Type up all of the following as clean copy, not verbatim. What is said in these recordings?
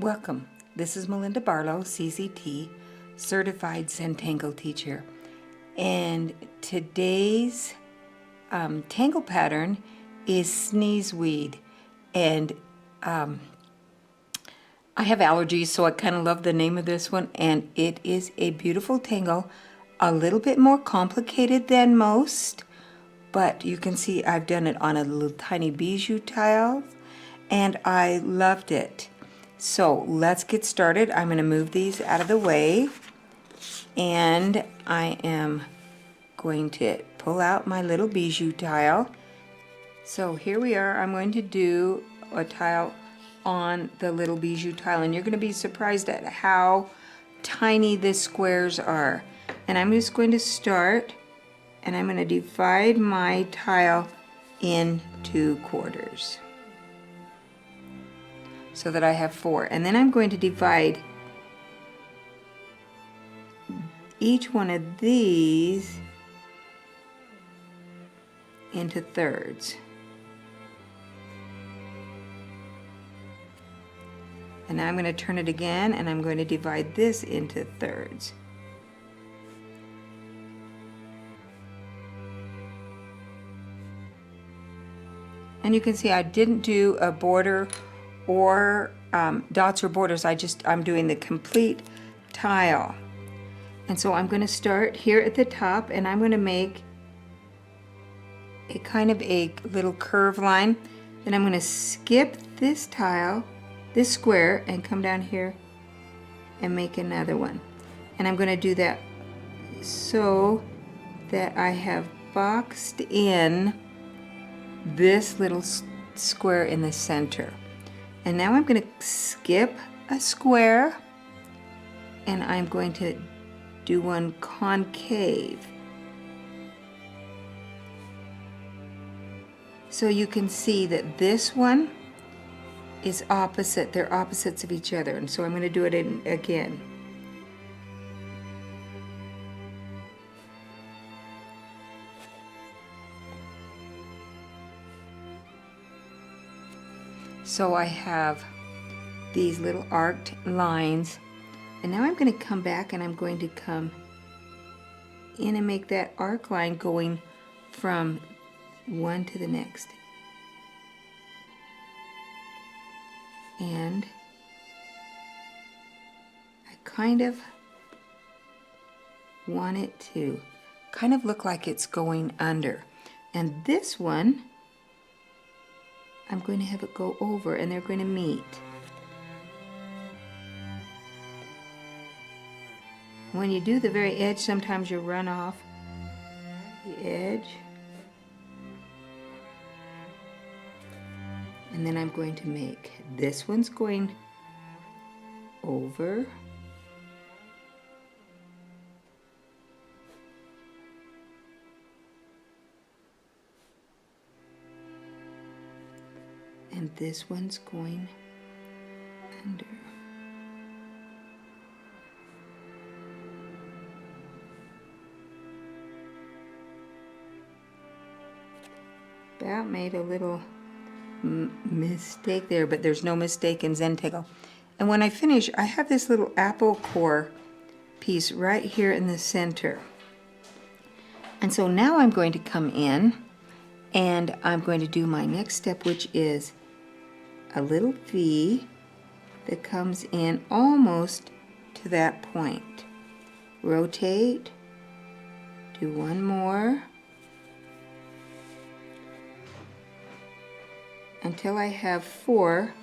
Welcome. This is Melinda Barlow, CZT, Certified Zentangle Teacher. And today's tangle pattern is Sneezeweed. And I have allergies, so I kind of love the name of this one. And it is a beautiful tangle, a little bit more complicated than most. But you can see I've done it on a little tiny bijou tile, and I loved it. So let's get started. I'm going to move these out of the way, and I am going to pull out my little bijou tile. So here we are. I'm going to do a tile on the little bijou tile, and you're going to be surprised at how tiny the squares are. And I'm just going to start, and I'm going to divide my tile into quarters so that I have 4. And then I'm going to divide each one of these into thirds. And now I'm going to turn it again, and I'm going to divide this into thirds. And you can see I didn't do a border or dots or borders. I'm doing the complete tile. And so I'm going to start here at the top, and I'm going to make a kind of a little curve line. Then I'm going to skip this tile, this square, and come down here and make another one. And I'm going to do that so that I have boxed in this little square in the center. And now I'm going to skip a square, and I'm going to do one concave. So you can see that this one is opposite. They're opposites of each other. And so I'm going to do it again. So I have these little arced lines, and now I'm going to come back, and I'm going to come in and make that arc line going from one to the next. And I kind of want it to kind of look like it's going under. And this one, I'm going to have it go over, and they're going to meet. When you do the very edge, sometimes you run off the edge. And then I'm going to make this one's going over. And this one's going under. About made a little mistake there, but there's no mistake in Zentangle. And when I finish, I have this little apple core piece right here in the center. And so now I'm going to come in, and I'm going to do my next step, which is a little V that comes in almost to that point. Rotate, do one more, until I have 4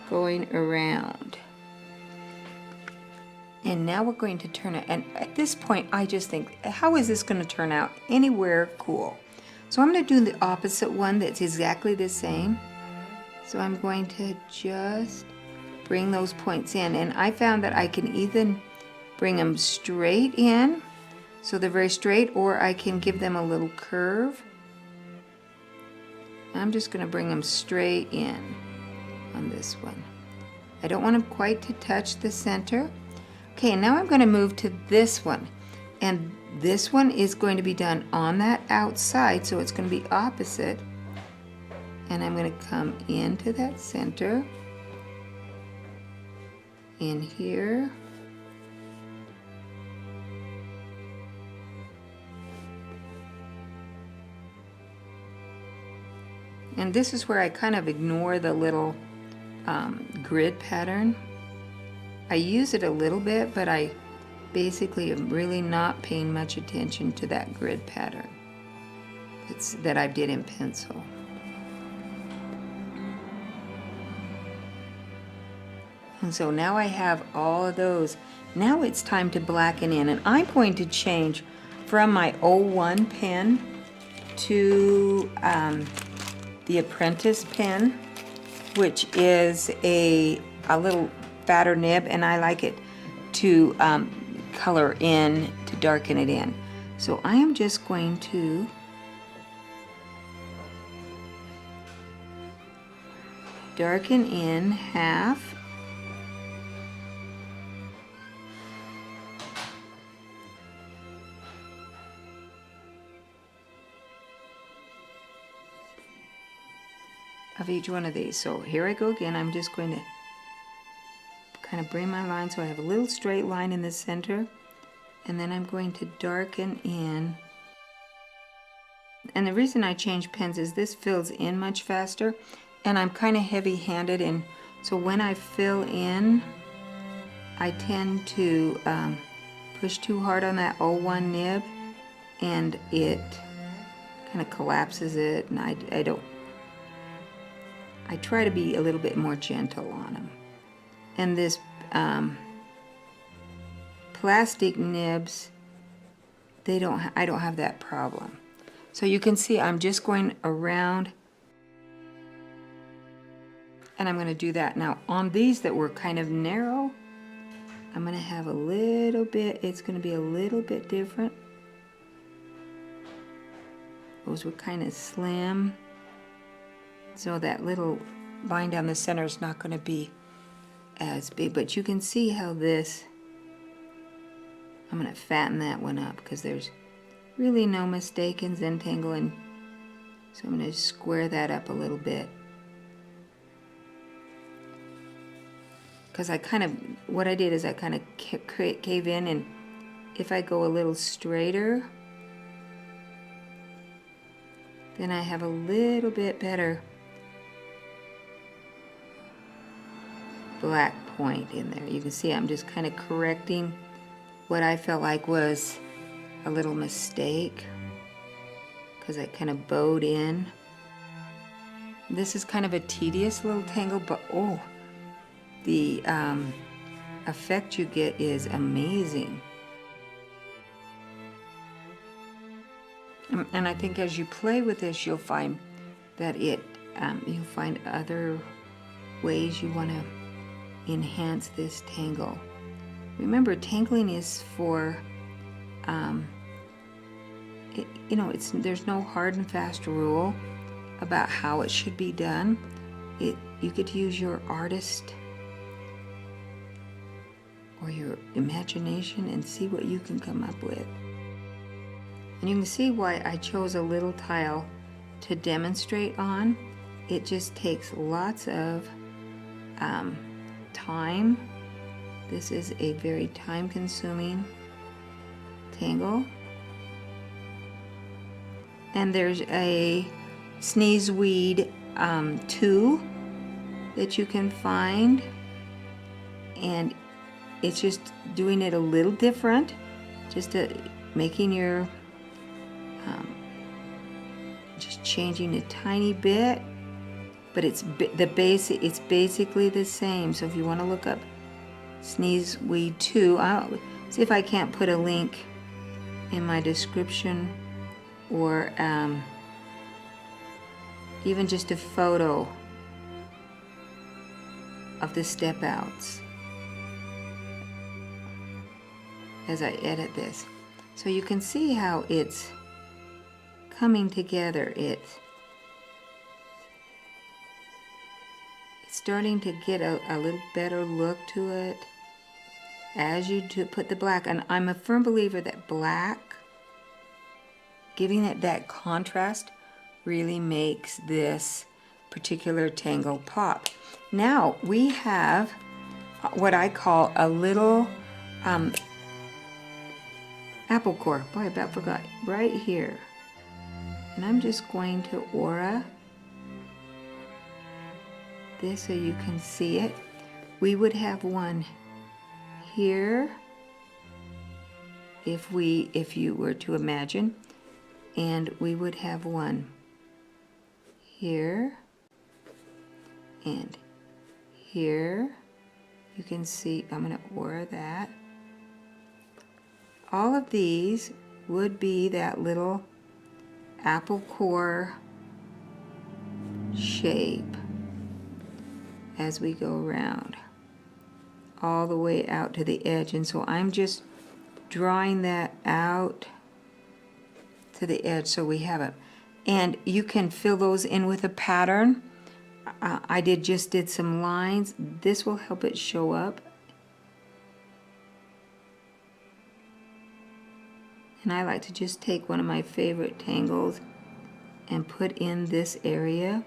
going around. And now we're going to turn it, and at this point I just think, how is this going to turn out anywhere cool? So I'm going to do the opposite one that's exactly the same. So I'm going to just bring those points in, and I found that I can either bring them straight in, so they're very straight, or I can give them a little curve. I'm just going to bring them straight in on this one. I don't want them quite to touch the center. Okay, now I'm going to move to this one, and this one is going to be done on that outside, so it's going to be opposite. And I'm going to come into that center in here. And this is where I kind of ignore the little grid pattern. I use it a little bit, but I basically am really not paying much attention to that grid pattern that I did in pencil. And so now I have all of those. Now it's time to blacken in, and I'm going to change from my 01 pen to the Apprentice pen, which is a little fatter nib, and I like it to color in, to darken it in. So I am just going to darken in half. Of each one of these. So here I go again. I'm just going to kind of bring my line so I have a little straight line in the center, and then I'm going to darken in. And the reason I change pens is this fills in much faster, and I'm kind of heavy-handed, and so when I fill in, I tend to push too hard on that 01 nib, and it kind of collapses it, and I try to be a little bit more gentle on them. And this plastic nibs, I don't have that problem. So you can see I'm just going around, and I'm going to do that. Now on these that were kind of narrow, I'm going to have a little bit, it's going to be a little bit different. Those were kind of slim. So that little line down the center is not going to be as big, but you can see how this, I'm going to fatten that one up because there's really no mistake in Zentangle, and so I'm going to square that up a little bit. Because what I did is I kind of cave in, and if I go a little straighter, then I have a little bit better black point in there. You can see I'm just kind of correcting what I felt like was a little mistake because I kind of bowed in. This is kind of a tedious little tangle, but oh, the effect you get is amazing. And I think as you play with this, you'll find that you'll find other ways you want to enhance this tangle. Remember, tangling is for, there's no hard and fast rule about how it should be done. You could use your artist or your imagination and see what you can come up with. And you can see why I chose a little tile to demonstrate on. It just takes lots of time. This is a very time-consuming tangle. And there's a Sneezeweed 2 that you can find, and it's just doing it a little different, just making your just changing a tiny bit, but it's basically the same. So if you want to look up Sneezeweed 2, I'll see if I can't put a link in my description, or even just a photo of the step outs as I edit this. So you can see how it's coming together. It's starting to get a little better look to it as you put the black. And I'm a firm believer that black, giving it that contrast, really makes this particular tangle pop. Now we have what I call a little apple core. Boy, I about forgot. Right here. And I'm just going to aura this so you can see it. We would have one here if you were to imagine, and we would have one here and here. You can see, I'm going to aura that. All of these would be that little apple core shape as we go around all the way out to the edge. And so I'm just drawing that out to the edge so we have it. And you can fill those in with a pattern. I just did some lines. This will help it show up. And I like to just take one of my favorite tangles and put in this area.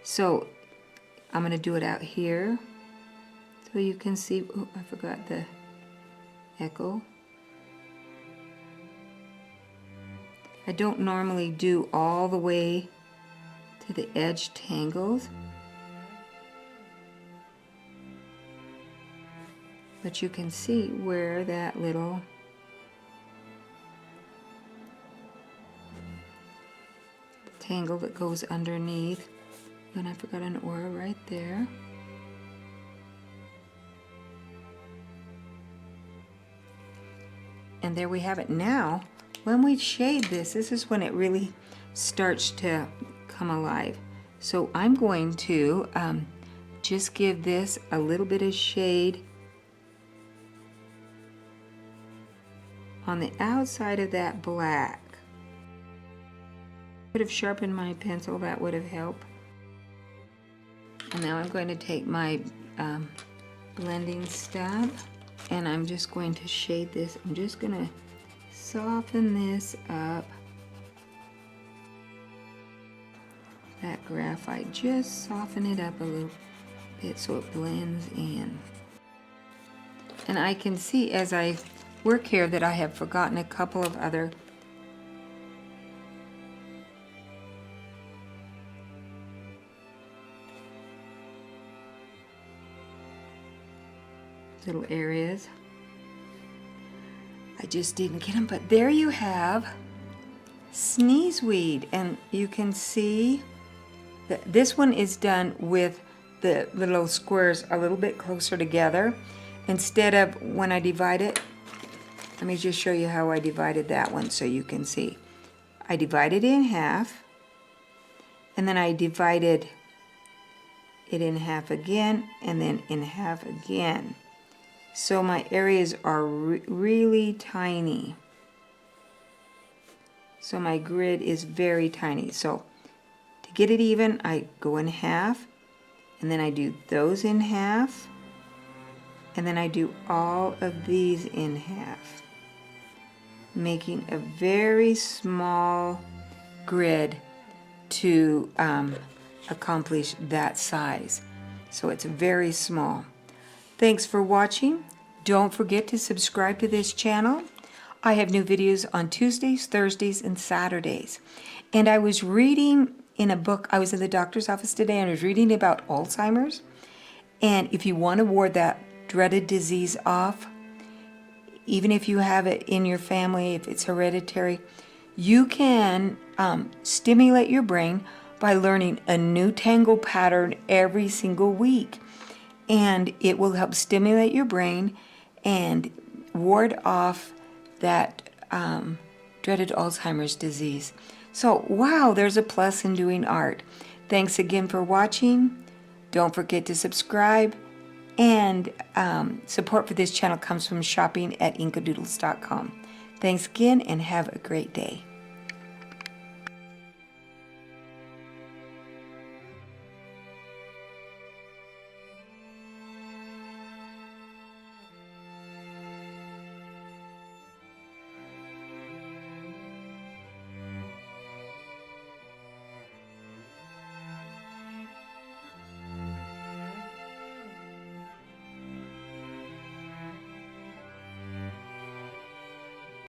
So I'm going to do it out here so you can see. Oh, I forgot the echo. I don't normally do all the way to the edge tangles, but you can see where that little tangle that goes underneath. And I forgot an aura right there. And there we have it. Now, when we shade this is when it really starts to come alive. So I'm going to just give this a little bit of shade on the outside of that black. Could have sharpened my pencil, that would have helped. And now I'm going to take my blending stamp and I'm just going to shade this. I'm just going to soften this up. That graphite, just soften it up a little bit so it blends in. And I can see as I work here that I have forgotten a couple of other little areas. I just didn't get them, but there you have Sneezeweed, and you can see that this one is done with the little squares a little bit closer together. Instead of when I divide it, let me just show you how I divided that one so you can see. I divided it in half, and then I divided it in half again, and then in half again. So my areas are really tiny. So my grid is very tiny. So to get it even, I go in half, and then I do those in half, and then I do all of these in half, making a very small grid to accomplish that size. So it's very small. Thanks for watching. Don't forget to subscribe to this channel. I have new videos on Tuesdays, Thursdays, and Saturdays. And I was reading in a book, I was in the doctor's office today and I was reading about Alzheimer's. And if you want to ward that dreaded disease off, even if you have it in your family, if it's hereditary, you can stimulate your brain by learning a new Tangle pattern every single week. And it will help stimulate your brain and ward off that dreaded Alzheimer's disease. So, wow, there's a plus in doing art. Thanks again for watching. Don't forget to subscribe. And support for this channel comes from shopping at inkadoodles.com. Thanks again and have a great day.